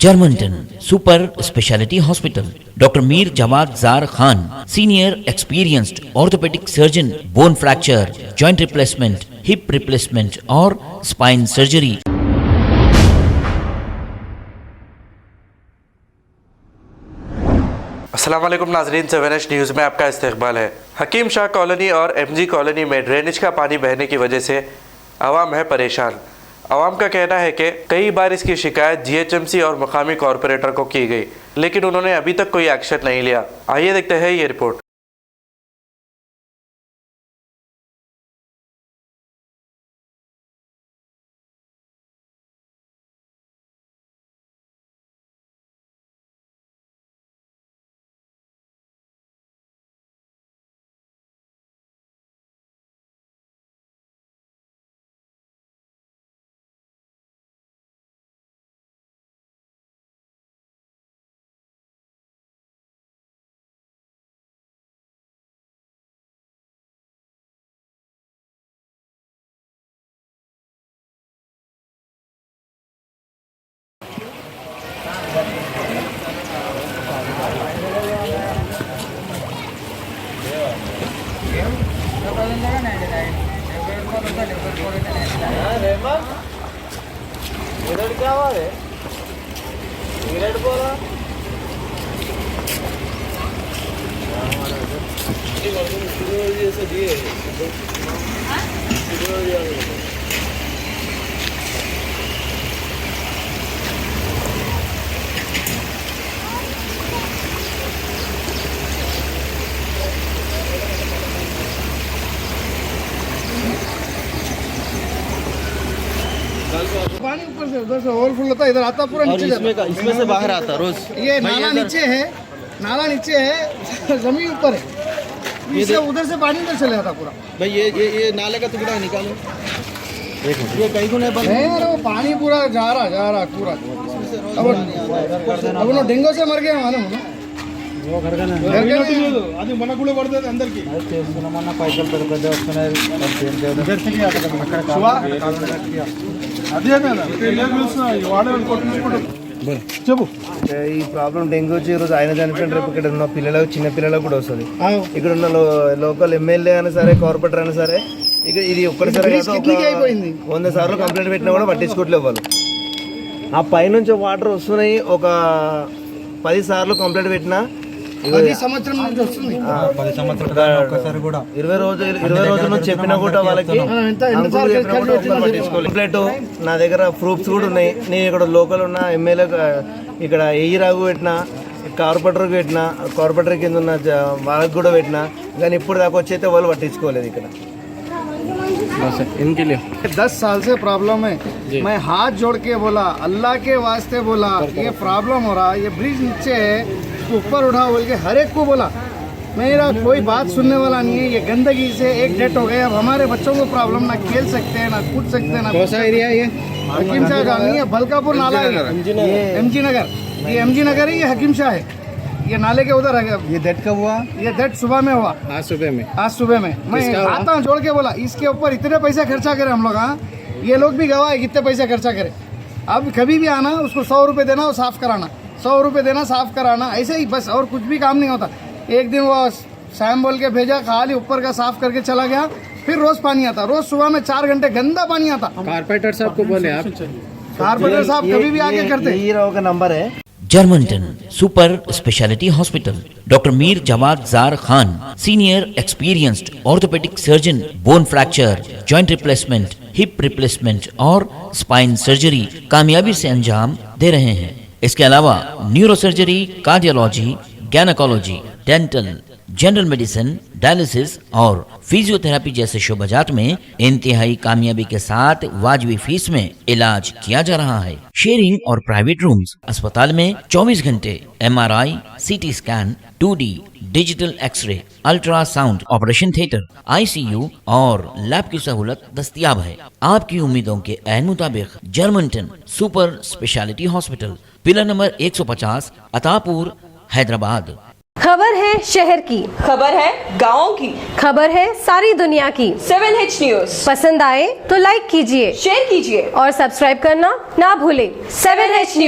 Germanton super speciality hospital, doctor Mir Jawad Jar Khan, senior experienced orthopaedic surgeon, bone fracture, joint replacement, hip replacement और spine surgery. अस्सलाम वालेकुम नाज़रीन, 7H news में आपका इस्तकबाल है। हकीम शाह कॉलोनी और MG कॉलोनी में ड्रेनेज का पानी बहने की वजह से आवाम है परेशान। आवाम का कहना है कि कई बार इसकी शिकायत GHMC और मुकामी कॉरपोरेटर को की गई, लेकिन उन्होंने अभी तक कोई एक्शन नहीं लिया। आइए देखते हैं ये रिपोर्ट। क्या हुआ है? सिगरेट बोला पानी ऊपर से उधर से ओवरफ्लो होता है, इधर आता पूरा नीचे जाता। इसमें से बाहर आता रोज। ये नाला नीचे है, नाला नीचे है, जमीन ऊपर है, इससे उधर से पानी उधर चले जाता पूरा। भाई ये नाले का टुकड़ा निकालो। ये कहीं को नहीं बंद है यार, वो पानी पूरा जा रहा पूरा। अब वो डेंगू से मर गया मालूम है। वो घर का नहीं అది మన కూడా పడుతుంది అందరికి అది చేసుకున్నామన్న పైసలు పెరుగుతుంది వస్తున్నాయి చెప్పు ఈ ప్రాబ్లం డెంగ్యూ వచ్చి ఈరోజు ఆయన చనిపోయిన రేపు ఇక్కడ ఉన్న పిల్లలకు చిన్న పిల్లలకు కూడా వస్తుంది. ఇక్కడ ఉన్న లోకల్ ఎమ్మెల్యే అయినా సరే కార్పొరేటర్ అయినా సరే ఇక ఇది ఒక్కసారి 100 సార్లు కంప్లైంట్ పెట్టినా కూడా పట్టించుకోవట్లేదు వాళ్ళు. ఆ పైనుంచి వాటర్ వస్తున్నాయి, ఒక 10 సార్లు కంప్లైంట్ పెట్టినా 10 సంవత్సరం నుంచి వస్తుంది. 10 సంవత్సరాలు ఒక్కసారి కూడా 20 రోజుల నుంచి చెప్పినా కూడా వాళ్ళకి కంప్లైంట్ నా దగ్గర ప్రూఫ్స్ కూడా ఉన్నాయి. నేను ఇక్కడ లోకల్ ఉన్న ఎమ్మెల్యే ఇక్కడ ఏఈ రాగు పెట్టినా, కార్పొరేటర్కి పెట్టినా, కార్పొరేటర్ కింద ఉన్న వాళ్ళకి కూడా పెట్టినా, కానీ ఇప్పుడు దాకా వచ్చి వాళ్ళు పట్టించుకోలేదు. ఇక్కడ 10 साल से प्रॉब्लम है। मैं हाथ जोड़ के बोला, अल्लाह के वास्ते बोला, ये प्रॉब्लम हो रहा, ये ब्रिज नीचे है, इसको ऊपर उठाओ बोल के हर एक को बोला। मेरा कोई बात सुनने वाला नहीं है। ये गंदगी से एक डेट हो गया। अब हमारे बच्चों को प्रॉब्लम, ना खेल सकते हैं, ना कूद सकते हैं, ना कौन सा एरिया है ये? हकीम शाह कॉलोनी है, बलकापुर नाला है, MG नगर। ये MG नगर है, ये हकीम शाह है। ये नाले के उधर है। ये डेट कब हुआ? ये डेट सुबह में हुआ, आज सुबह में। मैं आता हूँ जोड़ के बोला, इसके ऊपर इतने पैसा खर्चा करें हम लोग। हाँ, ये लोग भी गवाह है कितने पैसे खर्चा करें। अब कभी भी आना, उसको 100 रुपये देना और साफ़ कराना, 100 रुपये देना, साफ़ कराना, ऐसे ही बस, और कुछ भी काम नहीं होता। एक दिन वो सैम बोल के भेजा, खाली ऊपर का साफ़ करके चला गया। फिर रोज़ पानी आता, रोज़ सुबह में 4 घंटे गंदा पानी आता। कारपेंटर साहब को बोले आप, कारपेंटर साहब कभी भी आके करते। ई राव का नंबर है। Germanton super speciality hospital, doctor Mir Jawad Jar Khan, senior experienced orthopaedic surgeon, bone fracture, joint replacement, hip replacement और स्पाइन सर्जरी कामयाबी से अंजाम दे रहे हैं। इसके अलावा neuro surgery, cardiology, gynaecology, dental, general medicine, dialysis और फिजियोथेरेपी जैसे शोबाजात में इंतहाई कामयाबी के साथ वाजबी फीस में इलाज किया जा रहा है। शेयरिंग और प्राइवेट रूम्स, अस्पताल में 24 घंटे MRI, CT scan, 2D digital x-ray, ultrasound, operation theatre, ICU और लैब की सहूलत दस्तयाब है। आपकी उम्मीदों के ऐन मुताबिक Germanton super speciality hospital, pillar number 150, Attapur, Hyderabad. खबर है शहर की, खबर है गाँव की, खबर है सारी दुनिया की। 7H न्यूज़ पसंद आए तो लाइक कीजिए, शेयर कीजिए और सब्सक्राइब करना ना भूलें। 7H news.